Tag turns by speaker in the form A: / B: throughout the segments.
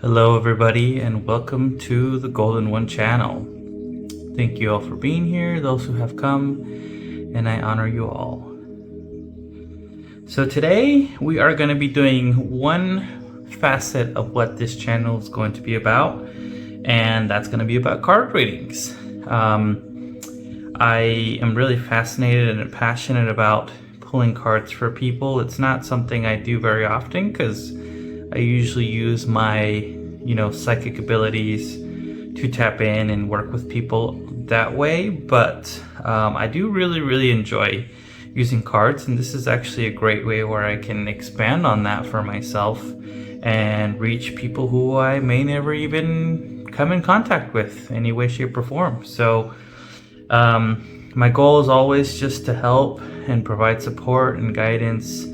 A: Hello everybody and welcome to the Golden One channel. Thank you all for being here, those who have come, and I honor you all. So today we are going to be doing one facet of what this channel is going to be about, and that's going to be about card readings. I am really fascinated and passionate about pulling cards for people. It's not something I do very often because I usually use my, psychic abilities to tap in and work with people that way. But I do really enjoy using cards, and this is actually a great way where I can expand on that for myself and reach people who I may never even come in contact with any way, shape, or form. So my goal is always just to help and provide support and guidance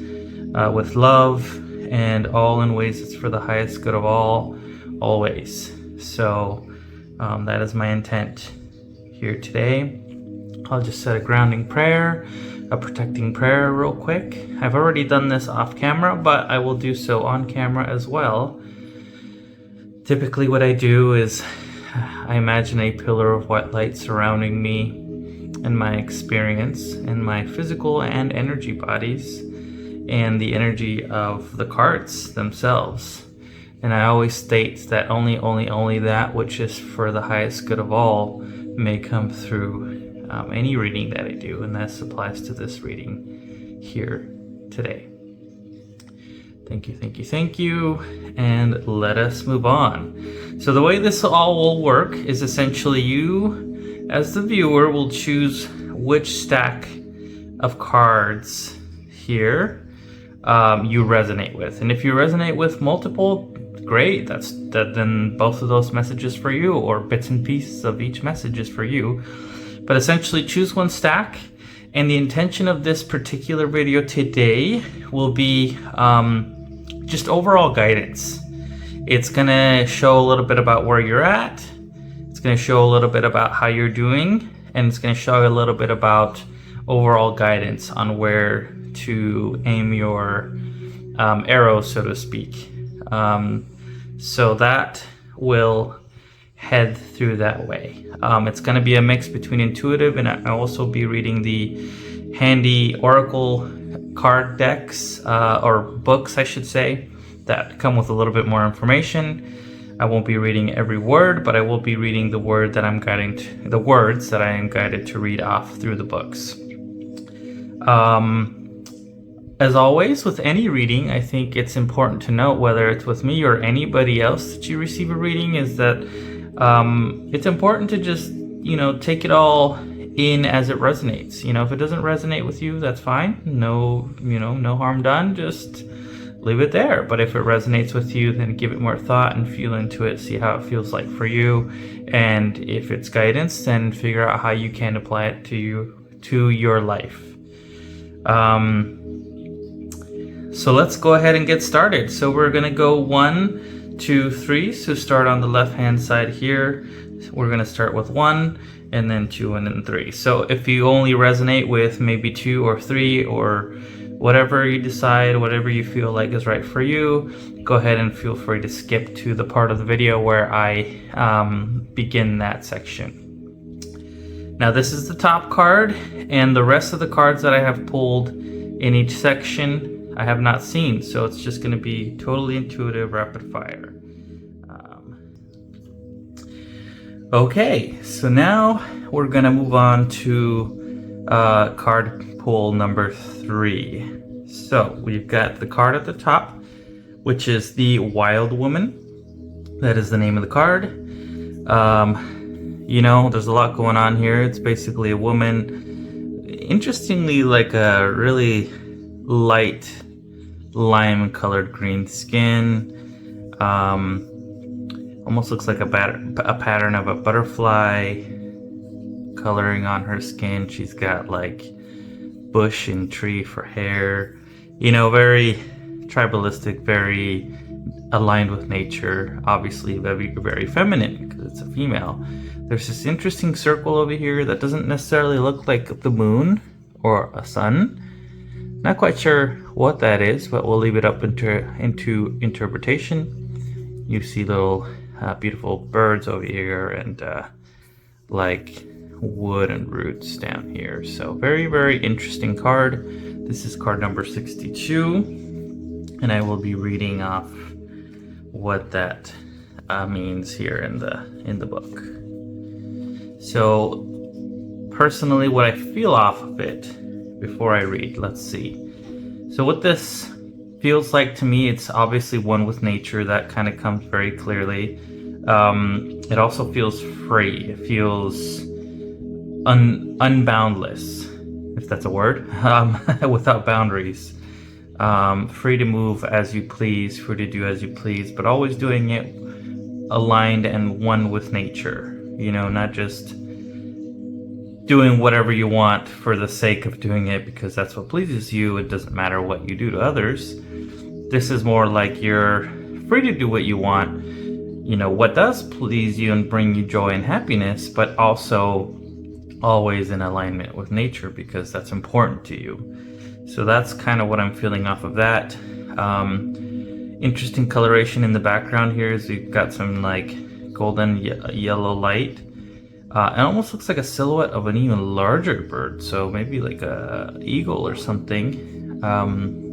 A: with love, and all in ways that's for the highest good of all, always. So that is my intent here today. I'll just set a grounding prayer, a protecting prayer real quick. I've already done this off camera, but I will do so on camera as well. Typically what I do is I imagine a pillar of white light surrounding me and my experience and my physical and energy bodies and the energy of the cards themselves. And I always state that only that which is for the highest good of all may come through any reading that I do, and that applies to this reading here today. Thank you, and let us move on. So the way this all will work is essentially you, as the viewer, will choose which stack of cards here you resonate with, and if you resonate with multiple, great. Then both of those messages for you, or bits and pieces of each message is for you. But essentially, choose one stack, and the intention of this particular video today will be just overall guidance. It's gonna show a little bit about where you're at. It's gonna show a little bit about how you're doing, and it's gonna show a little bit about overall guidance on where to aim your arrow, so to speak. So that will head through that way. It's going to be a mix between intuitive, and I'll also be reading the handy oracle card decks, or books I should say, that come with a little bit more information. I won't be reading every word, but I will be reading the words that I am guided to read off through the books. As always, with any reading, I think it's important to note, whether it's with me or anybody else that you receive a reading, is that it's important to just, take it all in as it resonates. If it doesn't resonate with you, that's fine. No harm done. Just leave it there. But if it resonates with you, then give it more thought and feel into it, see how it feels like for you. And if it's guidance, then figure out how you can apply it to your life. So let's go ahead and get started. So we're gonna go 1, 2, 3. So start on the left hand side here. We're gonna start with 1, and then 2, and then 3. So if you only resonate with maybe 2 or 3, or whatever you decide, whatever you feel like is right for you, go ahead and feel free to skip to the part of the video where I begin that section. Now this is the top card, and the rest of the cards that I have pulled in each section I have not seen, so it's just going to be totally intuitive, rapid fire. Okay, so now we're going to move on to card pull number 3. So we've got the card at the top, which is the Wild Woman. That is the name of the card. There's a lot going on here. It's basically a woman, interestingly, like a really light lime colored green skin, almost looks like a pattern of a butterfly coloring on her skin. She's got like bush and tree for hair, very tribalistic, very aligned with nature, obviously very feminine because it's a female. There's this interesting circle over here that doesn't necessarily look like the moon or a sun. Not quite sure what that is, but we'll leave it up into interpretation. you see little beautiful birds over here and like wood and roots down here. So very, very interesting card. This is card number 62, and I will be reading off what that means here in the book. So personally, what I feel off of it before I read, let's see. So what this feels like to me, it's obviously one with nature. That kind of comes very clearly. It also feels free. It feels unboundless, if that's a word, without boundaries. Free to move as you please, free to do as you please, but always doing it aligned and one with nature. You know, not just doing whatever you want for the sake of doing it because that's what pleases you. It doesn't matter what you do to others. This is more like you're free to do what you want, you know, what does please you and bring you joy and happiness, but also always in alignment with nature because that's important to you. So that's kind of what I'm feeling off of that. Interesting coloration in the background here is you've got some like golden yellow light. It almost looks like a silhouette of an even larger bird, so maybe like a eagle or something,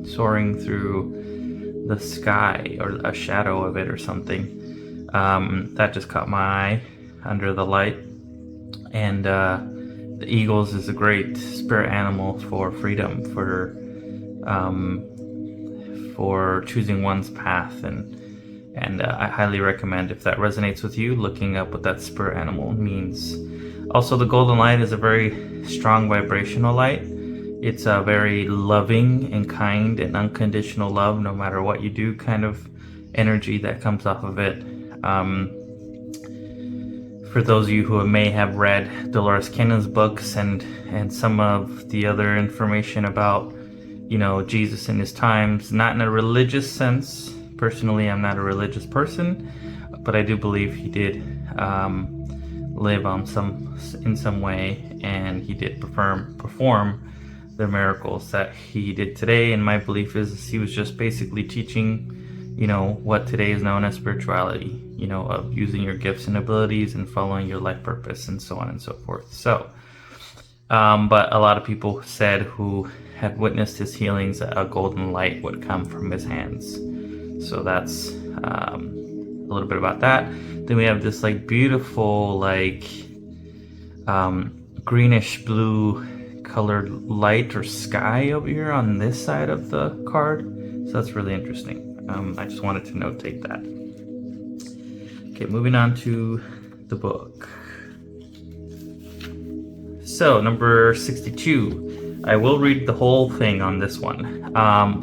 A: soaring through the sky, or a shadow of it or something. That just caught my eye under the light. And the eagles is a great spirit animal for freedom, for choosing one's path, and I highly recommend, if that resonates with you, looking up what that spirit animal means. Also, the golden light is a very strong vibrational light. It's a very loving and kind and unconditional love, no matter what you do kind of energy that comes off of it. For those of you who may have read Dolores Cannon's books and some of the other information about, you know, Jesus in his times, not in a religious sense. Personally, I'm not a religious person, but I do believe he did live in some way, and he did perform the miracles that he did today. And my belief is he was just basically teaching, you know, what today is known as spirituality, you know, of using your gifts and abilities and following your life purpose and so on and so forth. So, but a lot of people said who had witnessed his healings, a golden light would come from his hands. So that's a little bit about that. Then we have this like beautiful like greenish blue colored light or sky over here on this side of the card. So that's really interesting. I just wanted to notate that. Okay, moving on to the book. So number 62. I will read the whole thing on this one.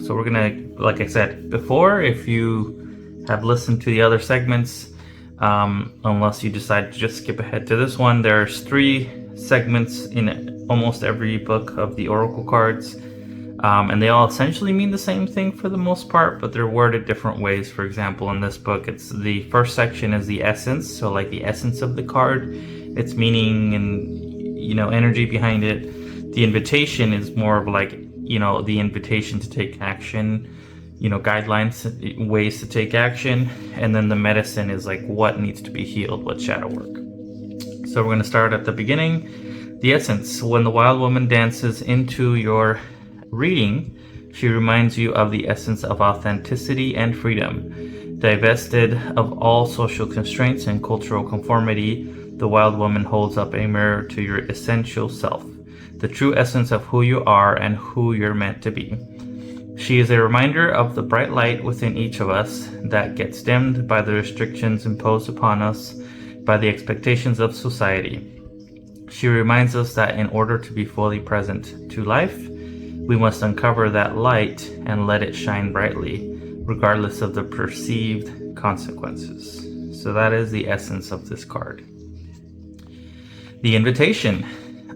A: So we're gonna, like I said before, if you have listened to the other segments, unless you decide to just skip ahead to this one, there's 3 segments in almost every book of the Oracle cards. And they all essentially mean the same thing for the most part, but they're worded different ways. For example, in this book, it's the first section is the essence, so like the essence of the card, its meaning and, you know, energy behind it. The invitation is more of like, you know, the invitation to take action, you know, guidelines, ways to take action. And then the medicine is like what needs to be healed, what shadow work. So we're going to start at the beginning. The essence. When the wild woman dances into your reading, she reminds you of the essence of authenticity and freedom. Divested of all social constraints and cultural conformity, the wild woman holds up a mirror to your essential self, the true essence of who you are and who you're meant to be. She is a reminder of the bright light within each of us that gets dimmed by the restrictions imposed upon us by the expectations of society. She reminds us that in order to be fully present to life, we must uncover that light and let it shine brightly, regardless of the perceived consequences. So that is the essence of this card. The invitation.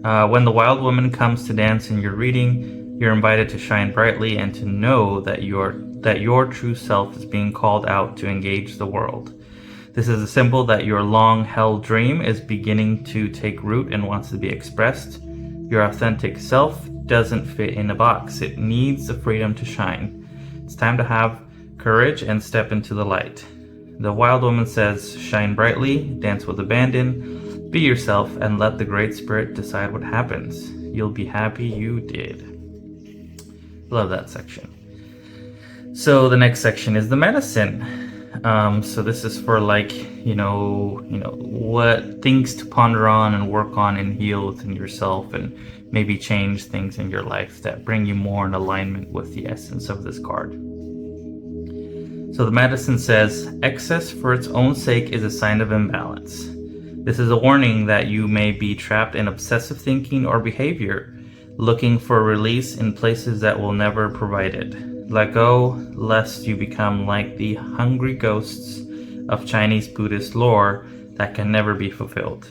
A: When the wild woman comes to dance in your reading, you're invited to shine brightly and to know that your true self is being called out to engage the world. This is a symbol that your long-held dream is beginning to take root and wants to be expressed. Your authentic self doesn't fit in a box. It needs the freedom to shine. It's time to have courage and step into the light. The wild woman says, shine brightly, dance with abandon, be yourself, and let the Great Spirit decide what happens. You'll be happy you did. Love that section. So the next section is the medicine. So this is for like, what things to ponder on and work on and heal within yourself, and maybe change things in your life that bring you more in alignment with the essence of this card. So the medicine says, excess for its own sake is a sign of imbalance. This is a warning that you may be trapped in obsessive thinking or behavior, looking for release in places that will never provide it. Let go, lest you become like the hungry ghosts of Chinese Buddhist lore that can never be fulfilled.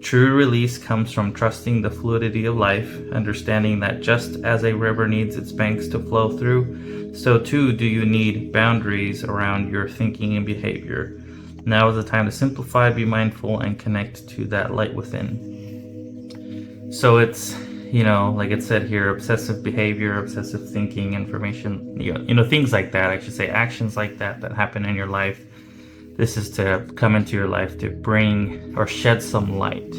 A: True release comes from trusting the fluidity of life, understanding that just as a river needs its banks to flow through, so too do you need boundaries around your thinking and behavior. Now is the time to simplify, be mindful, and connect to that light within. So it's, like it said here, obsessive behavior, obsessive thinking, information, things like that, I should say, actions like that happen in your life. This is to come into your life to bring or shed some light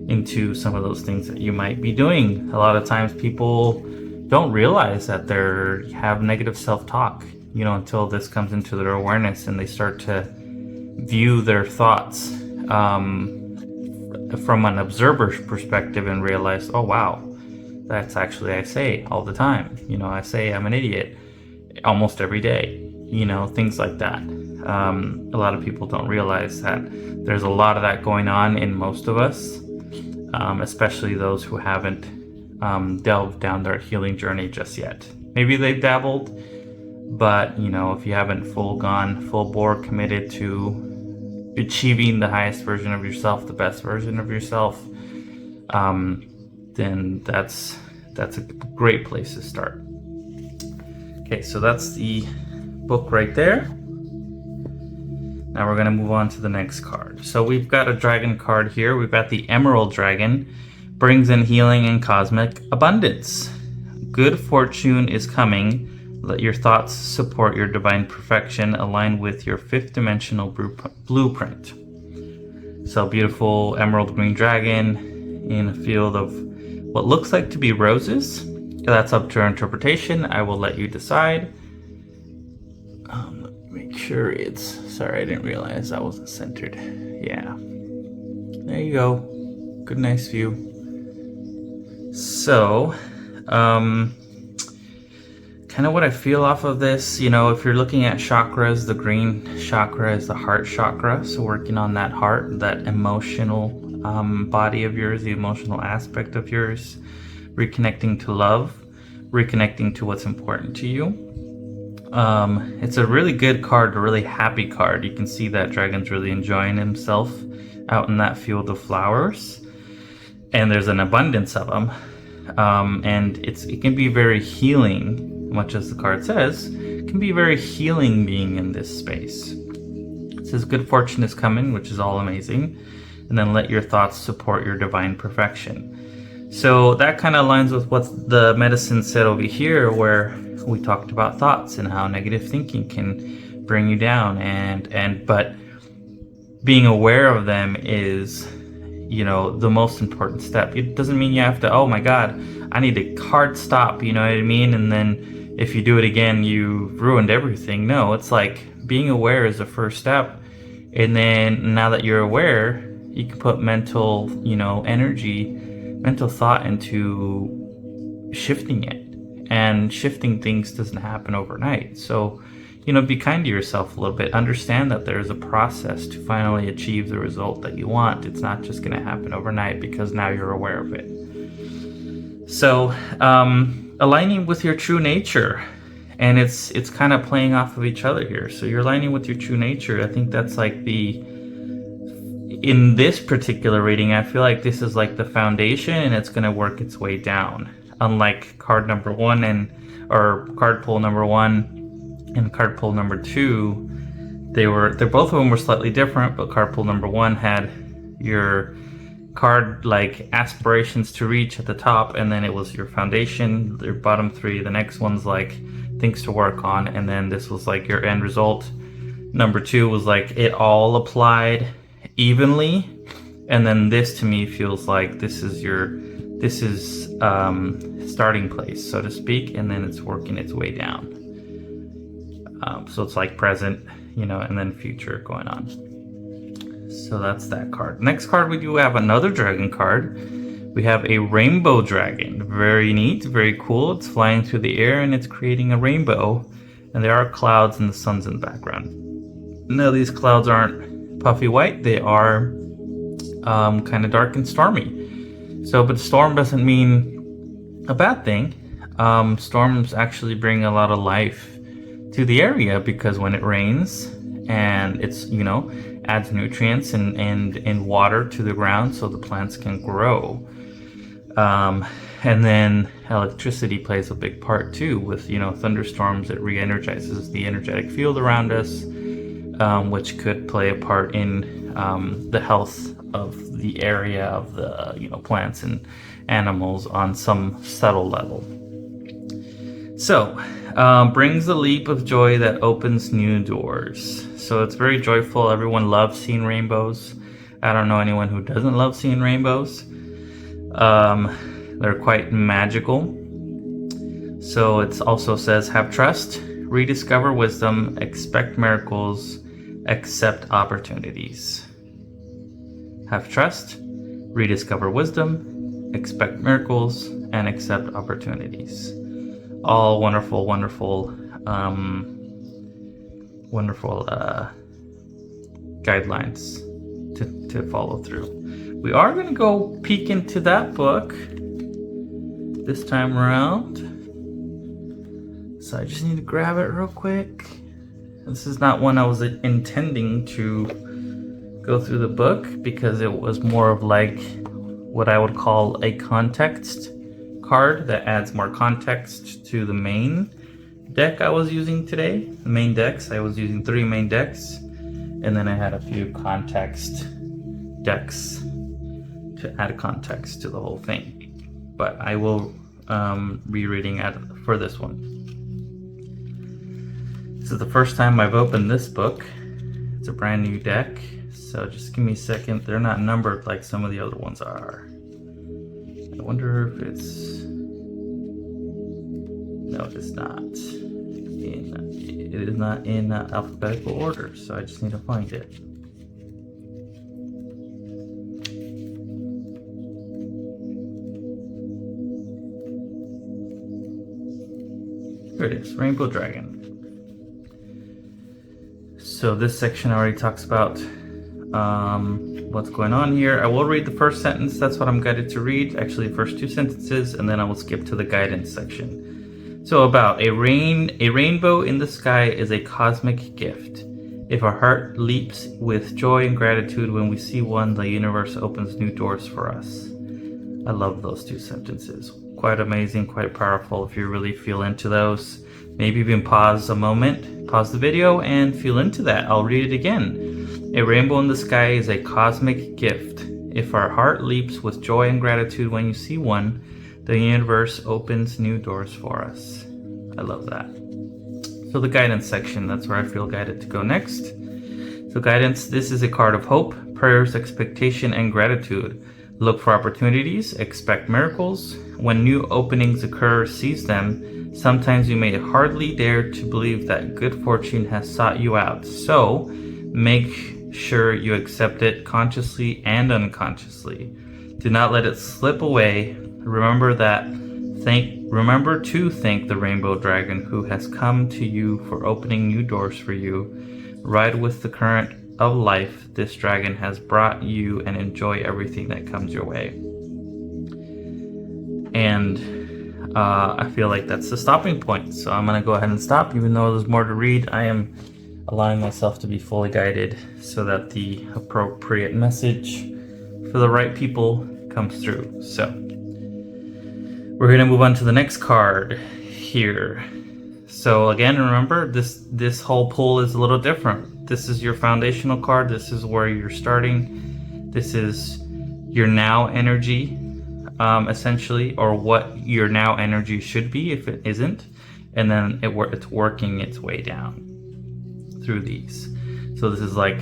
A: into some of those things that you might be doing. A lot of times people don't realize that they have negative self-talk, until this comes into their awareness and they start to view their thoughts from an observer's perspective and realize, oh wow, that's actually I say all the time. I say I'm an idiot almost every day. Things like that. A lot of people don't realize that there's a lot of that going on in most of us, especially those who haven't delved down their healing journey just yet. Maybe they've dabbled, but if you haven't full bore committed to achieving the highest version of yourself, the best version of yourself, then that's a great place to start. Okay, so that's the book right there. Now we're going to move on to the next card. So we've got a dragon card here. We've got the Emerald Dragon. Brings in healing and cosmic abundance. Good fortune is coming. Let your thoughts support your divine perfection, align with your fifth dimensional blueprint. So beautiful emerald green dragon in a field of what looks like to be roses. That's up to your interpretation. I will let you decide. Make sure it's, sorry, I didn't realize that wasn't centered. Yeah, there you go. Good, nice view. So, kind of what I feel off of this, if you're looking at chakras, the green chakra is the heart chakra. So working on that heart, that emotional body of yours, the emotional aspect of yours, reconnecting to love, reconnecting to what's important to you. It's a really good card, a really happy card. You can see that dragon's really enjoying himself out in that field of flowers, and there's an abundance of them. And it can be very healing, much as the card says. It can be very healing being in this space. It says good fortune is coming, which is all amazing, and then let your thoughts support your divine perfection. So that kind of aligns with what the medicine said over here, where we talked about thoughts and how negative thinking can bring you down, but being aware of them is, the most important step. It doesn't mean you have to, oh my God, I need a hard stop, you know what I mean? And then if you do it again, you've ruined everything. No, it's like being aware is the first step. And then now that you're aware, you can put mental, energy, mental thought into shifting it. And shifting things doesn't happen overnight. So, be kind to yourself a little bit. Understand that there's a process to finally achieve the result that you want. It's not just going to happen overnight because now you're aware of it. So, aligning with your true nature. And it's kind of playing off of each other here. So you're aligning with your true nature. I think that's like in this particular reading, I feel like this is like the foundation and it's going to work its way down. Unlike card number one or card pull number one and card pull number two, both of them were slightly different, but card pull number one had your card like aspirations to reach at the top, and then it was your foundation, your bottom three. The next one's like things to work on, and then this was like your end result, Number 2 was like it all applied evenly. And then this to me feels like this is starting place, so to speak, and then it's working its way down. So it's like present, you know, and then future going on. So that's that card. Next card, we do have another dragon card. We have a rainbow dragon. Very neat, very cool. It's flying through the air and it's creating a rainbow. And there are clouds and the sun's in the background. Now these clouds aren't puffy white. They are kind of dark and stormy. So, but storm doesn't mean a bad thing. Storms actually bring a lot of life to the area, because when it rains and it's, you know, adds nutrients and water to the ground so the plants can grow. And then electricity plays a big part too with, you know, thunderstorms. It re-energizes the energetic field around us, which could play a part in the health of the area of the, you know, plants and animals on some subtle level. So, brings a leap of joy that opens new doors. So it's very joyful. Everyone loves seeing rainbows. I don't know anyone who doesn't love seeing rainbows. They're quite magical. So it also says, have trust, rediscover wisdom, expect miracles, accept opportunities. Have trust, rediscover wisdom, expect miracles, and accept opportunities. All wonderful, wonderful, wonderful guidelines to follow through. We are going to go peek into that book this time around. So I just need to grab it real quick. This is not one I was intending to go through the book, because it was more of like what I would call a context card that adds more context to the main deck I was using today. The main decks, I was using 3 main decks, and then I had a few context decks to add context to the whole thing. But I will be reading for this one. This is the first time I've opened this book. It's a brand new deck, so just give me a second. They're not numbered like some of the other ones are. I wonder if it's... No, it is not. It is not in alphabetical order, so I just need to find it. Here it is, Rainbow Dragon. So this section already talks about what's going on here. I will read the first sentence. That's what I'm guided to read. Actually, the first 2 sentences, and then I will skip to the guidance section. So about a rainbow in the sky is a cosmic gift. If our heart leaps with joy and gratitude when we see one, the universe opens new doors for us. I love those 2 sentences. Quite amazing, quite powerful. If you really feel into those, maybe even pause a moment, pause the video and feel into that. I'll read it again. A rainbow in the sky is a cosmic gift. If our heart leaps with joy and gratitude when you see one, the universe opens new doors for us. I love that. So the guidance section, that's where I feel guided to go next. So guidance, this is a card of hope, prayers, expectation, and gratitude. Look for opportunities, expect miracles. When new openings occur, seize them. Sometimes you may hardly dare to believe that good fortune has sought you out. So make sure you accept it consciously and unconsciously. Do not let it slip away. Remember to thank the Rainbow Dragon who has come to you for opening new doors for you. Ride with the current of life this dragon has brought you and enjoy everything that comes your way. And I feel like that's the stopping point. So I'm going to go ahead and stop. Even though there's more to read, I am allowing myself to be fully guided so that the appropriate message for the right people comes through. So we're going to move on to the next card here. So again, remember, this whole pull is a little different. This is your foundational card. This is where you're starting. This is your now energy, essentially, or what your now energy should be if it isn't. And then it's working its way down through these. So this is like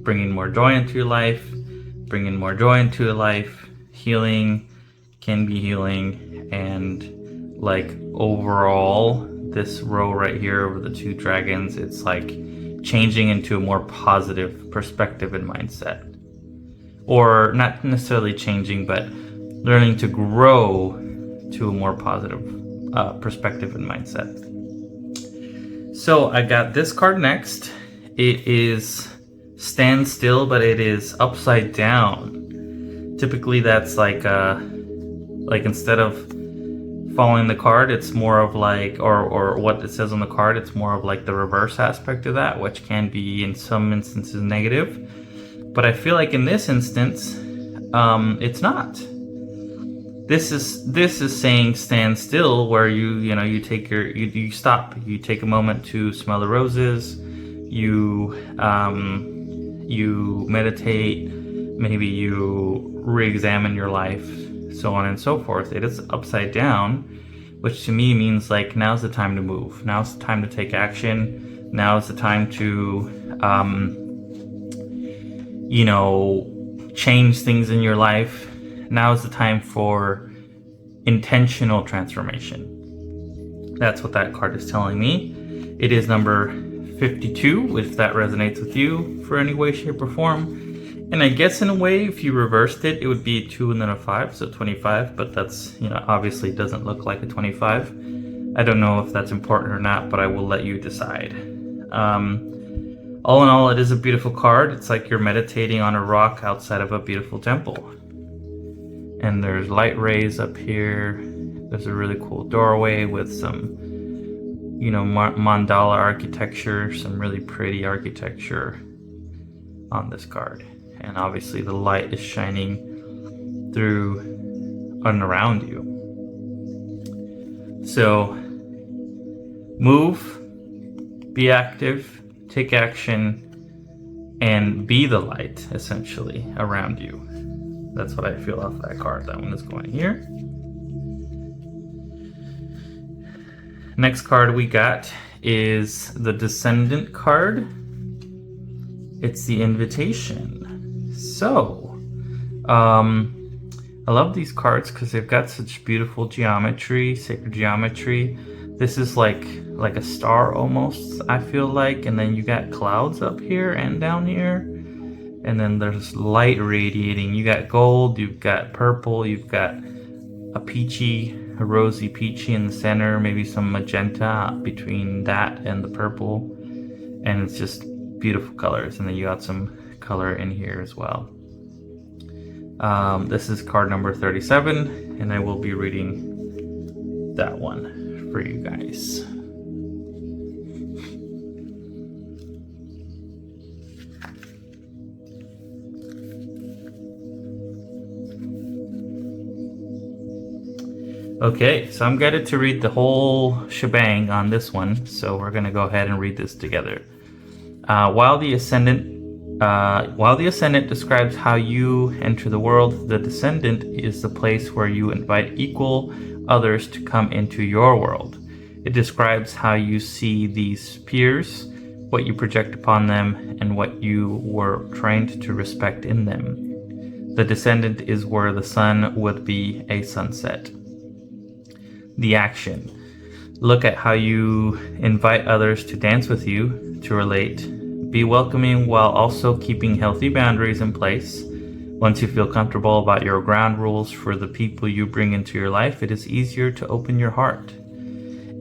A: bringing more joy into your life, bringing more joy into your life, healing, can be healing, and like overall, this row right here over the 2 dragons, it's like changing into a more positive perspective and mindset. Or not necessarily changing, but learning to grow to a more positive perspective and mindset. So I got this card next. It is Stand Still, but it is upside down. Typically that's like instead of following the card, it's more of like, or what it says on the card, it's more of like the reverse aspect of that, which can be in some instances negative. But I feel like in this instance, it's not. This is saying stand still, where you take you stop, you take a moment to smell the roses, you meditate, maybe you re-examine your life, so on and so forth. It is upside down, which to me means like now's the time to move. Now's the time to take action. Now's the time to change things in your life. Now is the time for intentional transformation. That's what that card is telling me. It is number 52, if that resonates with you for any way, shape, or form. And I guess in a way, if you reversed it, it would be a 2 and then a 5, so 25, but that's, obviously doesn't look like a 25. I don't know if that's important or not, but I will let you decide. All in all, it is a beautiful card. It's like you're meditating on a rock outside of a beautiful temple. And there's light rays up here. There's a really cool doorway with some, mandala architecture, some really pretty architecture on this card. And obviously the light is shining through and around you. So move, be active, take action, and be the light, essentially, around you. That's what I feel off that card. That one is going here. Next card we got is the Descendant card. It's the Invitation. So, I love these cards because they've got such beautiful geometry, sacred geometry. This is like a star almost, I feel like, and then you got clouds up here and down here, and then there's light radiating. You got gold, you've got purple, you've got a rosy peachy in the center, maybe some magenta between that and the purple, and it's just beautiful colors. And then you got some color in here as well. This is card number 37, and I will be reading that one for you guys. Okay, so I'm guided to read the whole shebang on this one, so we're going to go ahead and read this together. While the Ascendant describes how you enter the world, the Descendant is the place where you invite equal others to come into your world. It describes how you see these peers, what you project upon them, and what you were trained to respect in them. The Descendant is where the sun would be a sunset. The action. Look at how you invite others to dance with you, to relate. Be welcoming while also keeping healthy boundaries in place. Once you feel comfortable about your ground rules for the people you bring into your life, it is easier to open your heart.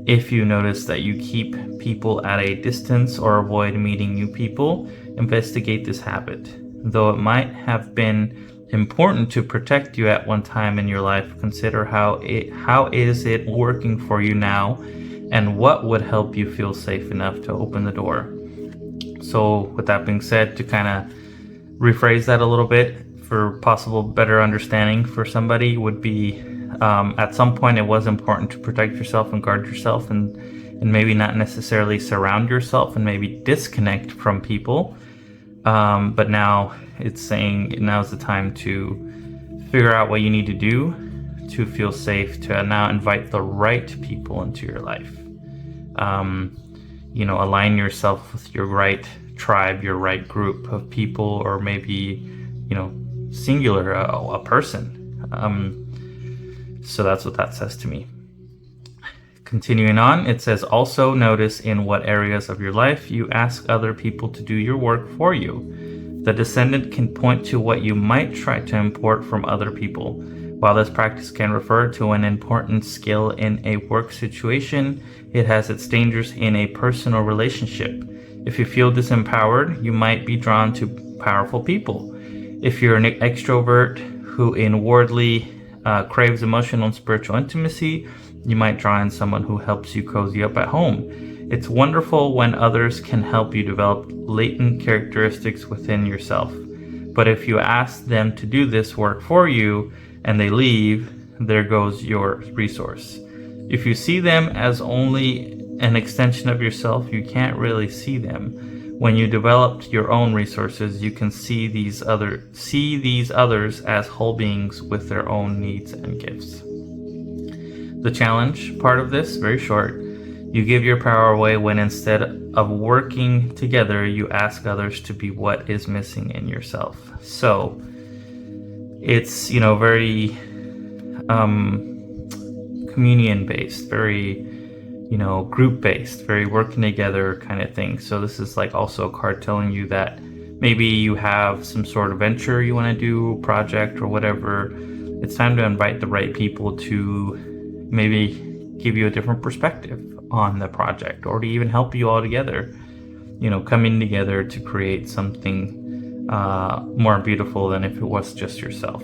A: If you notice that you keep people at a distance or avoid meeting new people, investigate this habit. Though it might have been important to protect you at one time in your life, consider how is it working for you now, and what would help you feel safe enough to open the door. So with that being said, to kind of rephrase that a little bit for possible better understanding for somebody would be, at some point it was important to protect yourself and guard yourself, and maybe not necessarily surround yourself and maybe disconnect from people. But now it's saying now's the time to figure out what you need to do to feel safe, to now invite the right people into your life. Align yourself with your right tribe, your right group of people, or maybe, you know, singular, a person. So that's what that says to me. Continuing on, it says, also notice in what areas of your life you ask other people to do your work for you. The descendant can point to what you might try to import from other people. While this practice can refer to an important skill in a work situation, it has its dangers in a personal relationship. If you feel disempowered, you might be drawn to powerful people. If you're an extrovert who inwardly craves emotional and spiritual intimacy, you might draw in someone who helps you cozy up at home. It's wonderful when others can help you develop latent characteristics within yourself. But if you ask them to do this work for you and they leave, there goes your resource. If you see them as only an extension of yourself, you can't really see them. When you developed your own resources, you can see these others as whole beings with their own needs and gifts. The challenge part of this, very short, you give your power away when instead of working together, you ask others to be what is missing in yourself. So it's, you know, very communion based, very, you know, group based, very working together kind of thing. So this is like also a card telling you that maybe you have some sort of venture you want to do, project or whatever. It's time to invite the right people to maybe give you a different perspective on the project, or to even help you all together, you know, coming together to create something more beautiful than if it was just yourself.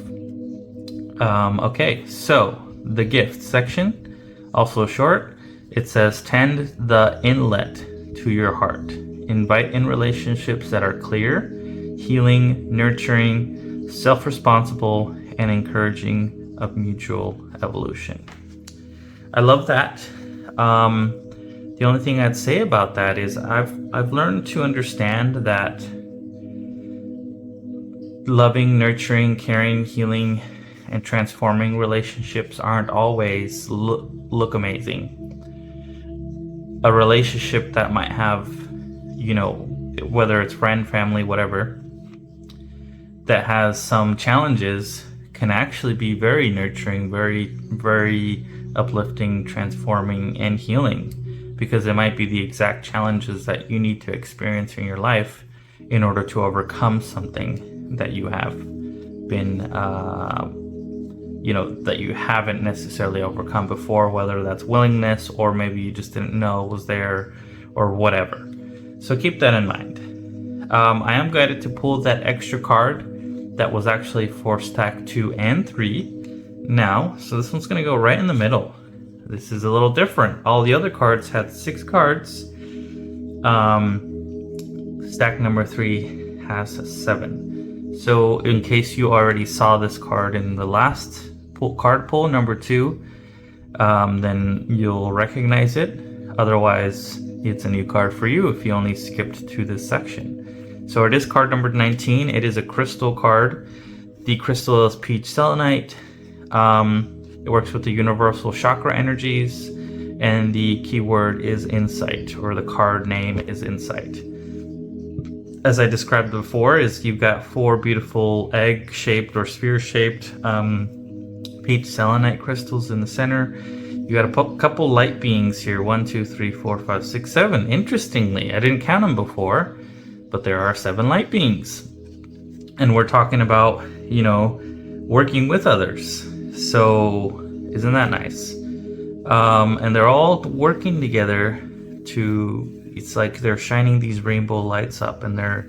A: Okay, so the gift section, also short. It says, tend the inlet to your heart. Invite in relationships that are clear, healing, nurturing, self-responsible, and encouraging of mutual evolution. I love that. The only thing I'd say about that is I've learned to understand that loving, nurturing, caring, healing, and transforming relationships aren't always look amazing. A relationship that might have, you know, whether it's friend, family, whatever, that has some challenges can actually be very nurturing, very, very uplifting, transforming, and healing, because it might be the exact challenges that you need to experience in your life in order to overcome something that you have been, you know, that you haven't necessarily overcome before, whether that's willingness or maybe you just didn't know it was there or whatever. So keep that in mind. I am guided to pull that extra card that was actually for stack 2 and 3 now. So this one's going to go right in the middle. This is a little different. All the other cards had 6 cards. Stack number 3 has 7. So in case you already saw this card in the last card pull, number 2, then you'll recognize it. Otherwise, it's a new card for you if you only skipped to this section. So it is card number 19. It is a crystal card. The crystal is peach selenite. It works with the universal chakra energies, and the keyword is insight, or the card name is insight. As I described before, is you've got 4 beautiful egg-shaped or sphere-shaped peach selenite crystals in the center. You got a couple light beings here, 1, 2, 3, 4, 5, 6, 7. Interestingly, I didn't count them before, but there are 7 light beings. And we're talking about, you know, working with others. So isn't that nice? And they're all working together to, it's like they're shining these rainbow lights up, and they're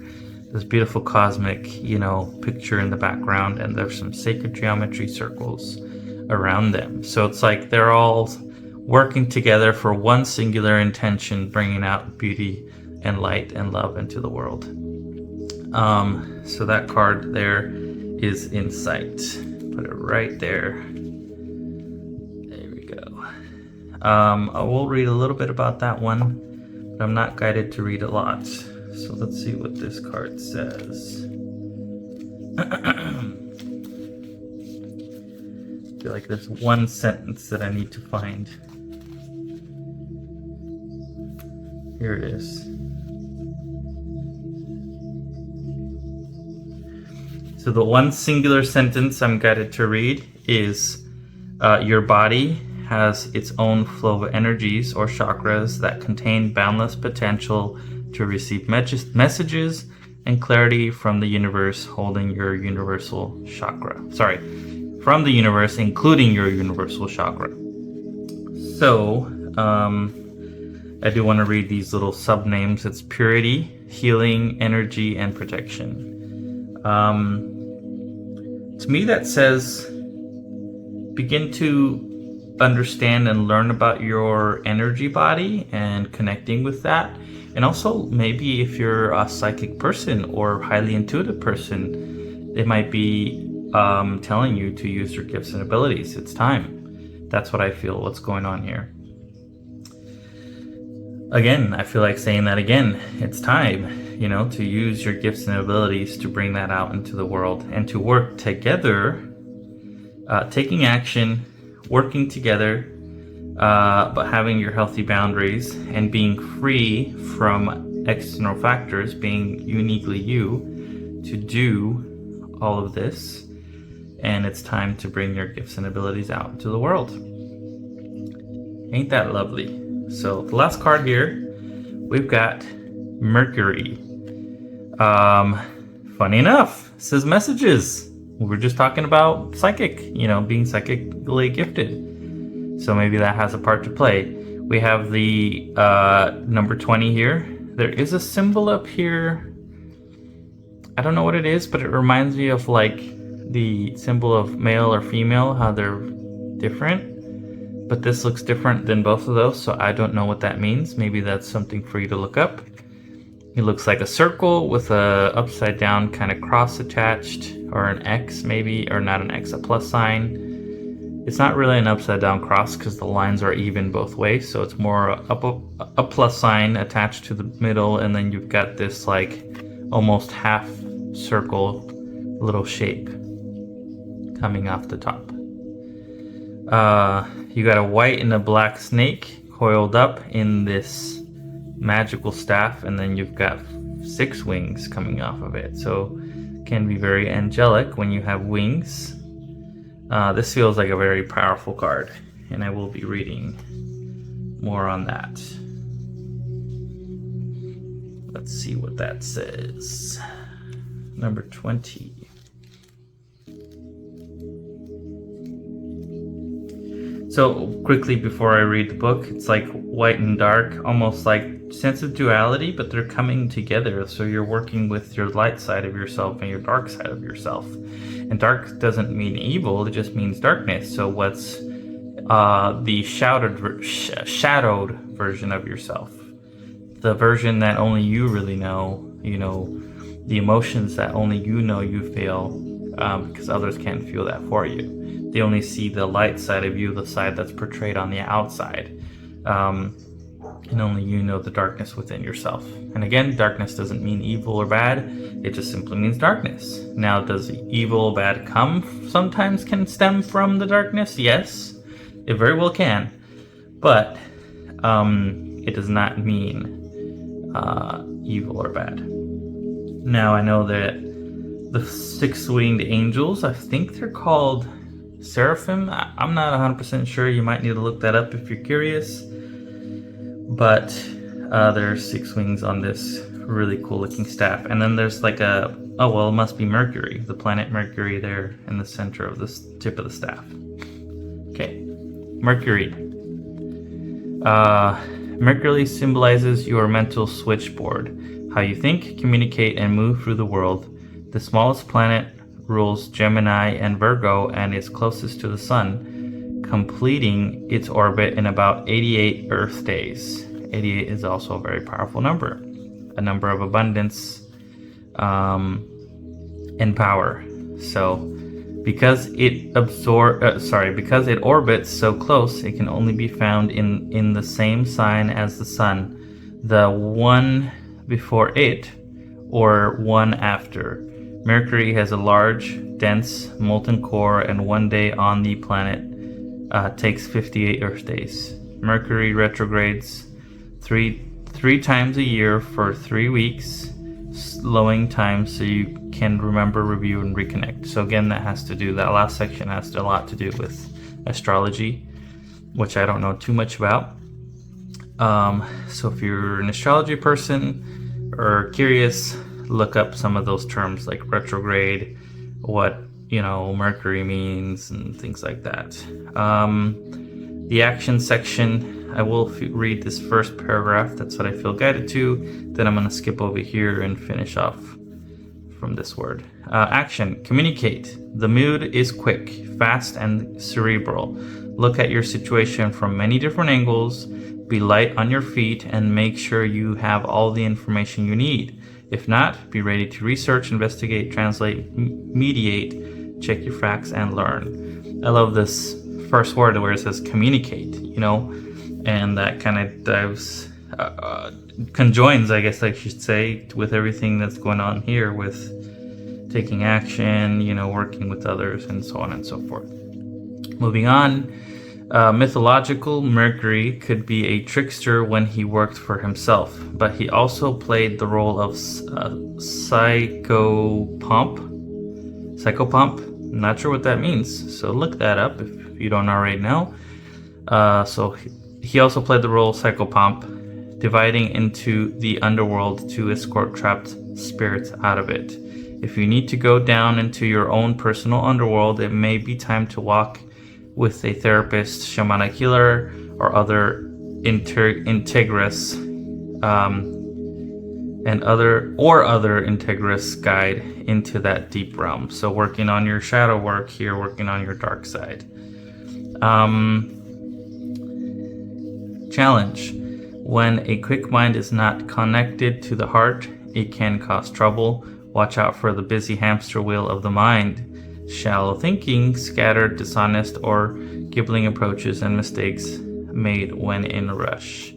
A: this beautiful cosmic, you know, picture in the background, and there's some sacred geometry circles around them. So it's like they're all working together for one singular intention, bringing out beauty and light and love into the world. So that card there is insight. Put it right there. There we go. I will read a little bit about that one, but I'm not guided to read a lot. So let's see what this card says. I feel like there's one sentence that I need to find. Here it is. So the one singular sentence I'm guided to read is, your body has its own flow of energies or chakras that contain boundless potential to receive messages and clarity from the universe, holding your universal chakra. Sorry, from the universe, including your universal chakra. So, I do want to read these little sub-names. It's purity, healing, energy, and protection. To me, that says begin to understand and learn about your energy body and connecting with that. And also, maybe if you're a psychic person or highly intuitive person, it might be telling you to use your gifts and abilities. It's time. That's what I feel, what's going on here. Again, I feel like saying that again. It's time, to use your gifts and abilities to bring that out into the world and to work together, taking action, working together, but having your healthy boundaries and being free from external factors, being uniquely you to do all of this. And it's time to bring your gifts and abilities out into the world. Ain't that lovely? So the last card here, we've got Mercury. Funny enough, it says messages. We were just talking about psychic, being psychically gifted. So maybe that has a part to play. We have the number 20 here. There is a symbol up here. I don't know what it is, but it reminds me of like the symbol of male or female, how they're different. But this looks different than both of those, so I don't know what that means. Maybe that's something for you to look up. It looks like a circle with a upside down kind of cross attached, or an X maybe, or not an X, a plus sign. It's not really an upside down cross because the lines are even both ways, so it's more a plus sign attached to the middle, and then you've got this like almost half circle little shape coming off the top. You got a white and a black snake coiled up in this magical staff, and then you've got 6 wings coming off of it. So it can be very angelic when you have wings. This feels like a very powerful card, and I will be reading more on that. Let's see what that says. Number 20. So quickly before I read the book, it's like white and dark, almost like sense of duality, but they're coming together. So you're working with your light side of yourself and your dark side of yourself. And dark doesn't mean evil, it just means darkness. So what's the shadowed version of yourself? The version that only you really know, the emotions that only you feel, because others can't feel that for you. They only see the light side of you, the side that's portrayed on the outside. And only you know the darkness within yourself. And again, darkness doesn't mean evil or bad. It just simply means darkness. Now, does evil or bad sometimes can stem from the darkness? Yes, it very well can. But it does not mean evil or bad. Now, I know that the 6-winged angels, I think they're called seraphim. I'm not 100% sure. You might need to look that up if you're curious. But there's 6 wings on this really cool looking staff. And then there's like it must be Mercury, the planet Mercury there in the center of this tip of the staff. Okay, Mercury. Mercury symbolizes your mental switchboard, how you think, communicate, and move through the world. The smallest planet rules Gemini and Virgo and is closest to the Sun, completing its orbit in about 88 Earth days. 88 is also a very powerful number, a number of abundance and power. So because it orbits so close, it can only be found in the same sign as the Sun, the one before it or one after. Mercury has a large, dense, molten core, and one day on the planet takes 58 Earth days. Mercury retrogrades three times a year for 3 weeks, slowing time so you can remember, review, and reconnect. So again, that last section has a lot to do with astrology, which I don't know too much about. So if you're an astrology person or curious, look up some of those terms like retrograde, what Mercury means, and things like that. The action section, I will read this first paragraph. That's what I feel guided to. Then I'm going to skip over here and finish off from this word. Action, communicate. The mood is quick, fast, and cerebral. Look at your situation from many different angles. Be light on your feet and make sure you have all the information you need. If not, be ready to research, investigate, translate, mediate, check your facts, and learn. I love this first word where it says communicate, and that kind of dives, conjoins, I guess I should say, with everything that's going on here with taking action, working with others, and so on and so forth. Moving on. Mythological Mercury could be a trickster when he worked for himself, but he also played the role of psychopomp. I'm not sure what that means, so look that up if you don't already know. So he also played the role of psychopomp, dividing into the underworld to escort trapped spirits out of it. If you need to go down into your own personal underworld, it may be time to walk with a therapist, shamanic healer, or other integrous other integrous guide into that deep realm. So working on your shadow work here, working on your dark side. Challenge. When a quick mind is not connected to the heart, it can cause trouble. Watch out for the busy hamster wheel of the mind. Shallow thinking, scattered, dishonest, or gibbling approaches and mistakes made when in a rush.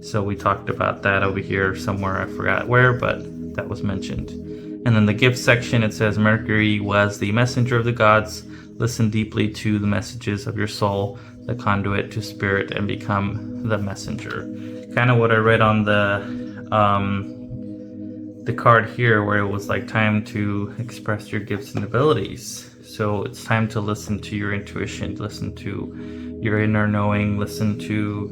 A: So we talked about that over here somewhere, I forgot where, but that was mentioned. And then the gift section, it says Mercury was the messenger of the gods. Listen deeply to the messages of your soul, the conduit to spirit, and become the messenger. Kind of what I read on the card here, where it was like time to express your gifts and abilities. So it's time to listen to your intuition, listen to your inner knowing, listen to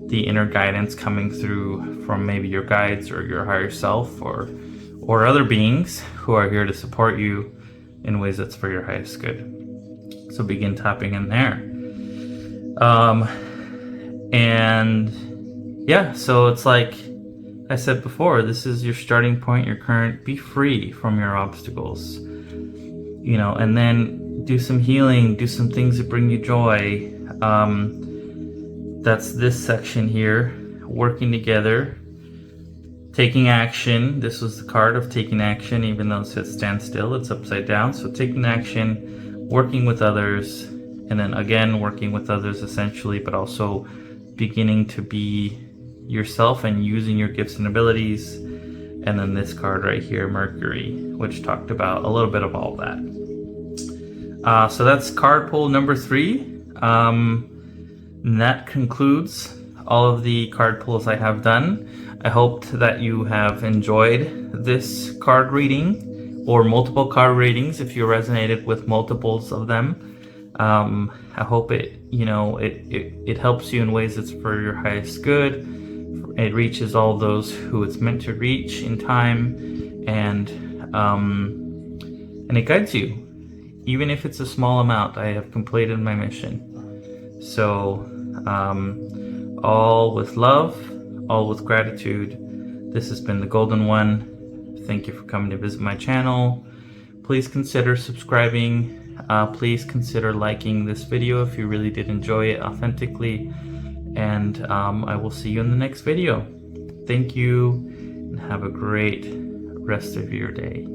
A: the inner guidance coming through from maybe your guides or your higher self or other beings who are here to support you in ways that's for your highest good. So begin tapping in there. And yeah, so it's like I said before, this is your starting point, your current. Be free from your obstacles, and then do some healing, do some things that bring you joy. That's this section here, working together, taking action. This was the card of taking action, even though it says stand still, it's upside down. So taking action, working with others, and then again, working with others essentially, but also beginning to be yourself and using your gifts and abilities. And then this card right here, Mercury, which talked about a little bit of all that. So that's card pull number 3. And that concludes all of the card pulls I have done. I hope that you have enjoyed this card reading, or multiple card readings if you resonated with multiples of them. I hope it helps you in ways that's for your highest good. It reaches all those who it's meant to reach in time, and it guides you. Even if it's a small amount, I have completed my mission. So, all with love, all with gratitude. This has been the Golden One. Thank you for coming to visit my channel. Please consider subscribing. Please consider liking this video if you really did enjoy it authentically. And I will see you in the next video. Thank you, and have a great rest of your day.